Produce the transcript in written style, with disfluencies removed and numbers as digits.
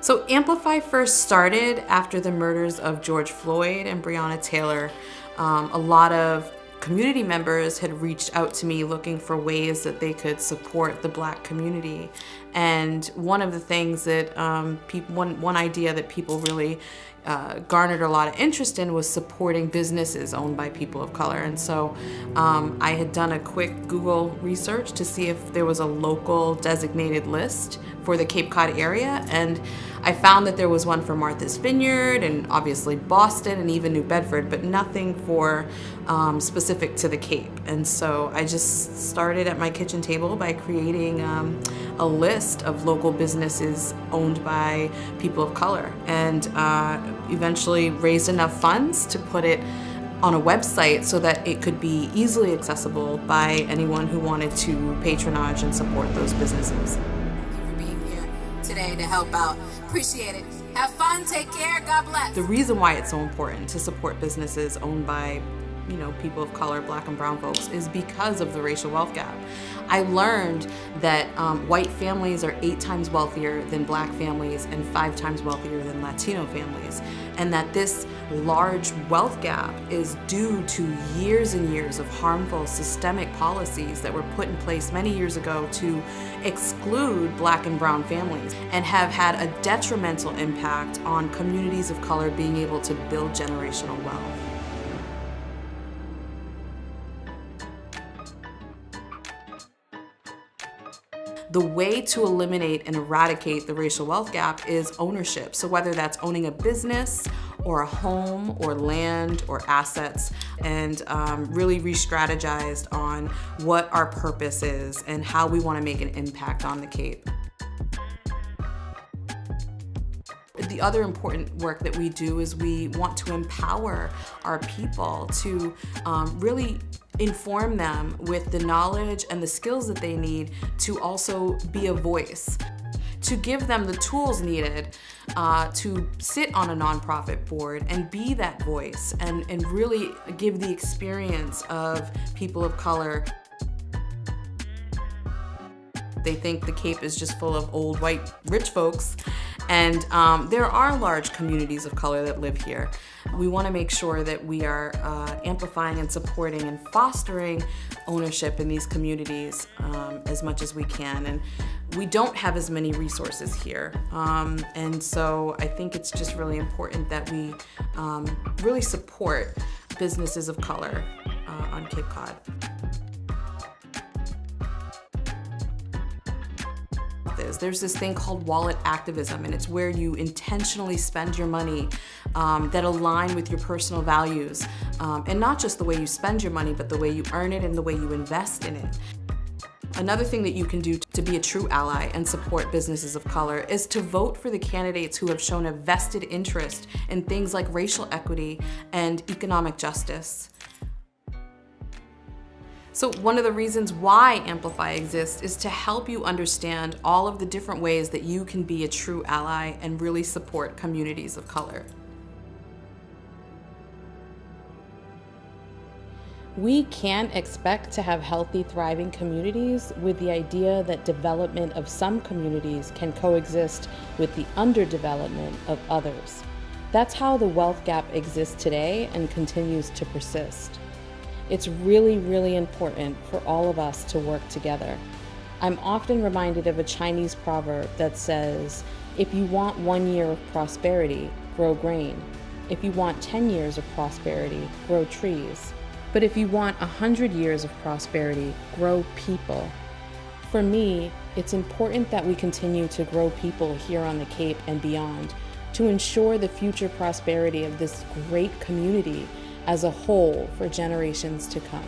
So Amplify first started after the murders of George Floyd and Breonna Taylor. A lot of community members had reached out to me looking for ways that they could support the Black community. And one of the things that one idea that people really garnered a lot of interest in was supporting businesses owned by people of color. And so I had done a quick Google research to see if there was a local designated list for the Cape Cod area, and I found that there was one for Martha's Vineyard and obviously Boston and even New Bedford, but nothing for specific to the Cape. And so I just started at my kitchen table by creating a list of local businesses owned by people of color, and eventually raised enough funds to put it on a website so that it could be easily accessible by anyone who wanted to patronage and support those businesses. Today to help out. Appreciate it. Have fun, take care, God bless. The reason why it's so important to support businesses owned by, people of color, Black and brown folks, is because of the racial wealth gap. I learned that white families are 8 times wealthier than Black families and 5 times wealthier than Latino families, and that this large wealth gap is due to years and years of harmful systemic policies that were put in place many years ago to exclude Black and brown families, and have had a detrimental impact on communities of color being able to build generational wealth. The way to eliminate and eradicate the racial wealth gap is ownership. So whether that's owning a business or a home or land or assets, and really re-strategized on what our purpose is and how we want to make an impact on the Cape. The other important work that we do is we want to empower our people to really inform them with the knowledge and the skills that they need to also be a voice, to give them the tools needed to sit on a nonprofit board and be that voice, and really give the experience of people of color. They think the Cape is just full of old white rich folks, and there are large communities of color that live here. We want to make sure that we are amplifying and supporting and fostering ownership in these communities as much as we can. And we don't have as many resources here. And so I think it's just really important that we really support businesses of color on Cape Cod. There's this thing called wallet activism, and it's where you intentionally spend your money that align with your personal values, and not just the way you spend your money, but the way you earn it and the way you invest in it. Another thing that you can do to be a true ally and support businesses of color is to vote for the candidates who have shown a vested interest in things like racial equity and economic justice. So one of the reasons why Amplify exists is to help you understand all of the different ways that you can be a true ally and really support communities of color. We can't expect to have healthy, thriving communities with the idea that development of some communities can coexist with the underdevelopment of others. That's how the wealth gap exists today and continues to persist. It's really, really important for all of us to work together. I'm often reminded of a Chinese proverb that says, if you want 1 year of prosperity, grow grain. If you want 10 years of prosperity, grow trees. But if you want 100 years of prosperity, grow people. For me, it's important that we continue to grow people here on the Cape and beyond to ensure the future prosperity of this great community as a whole for generations to come.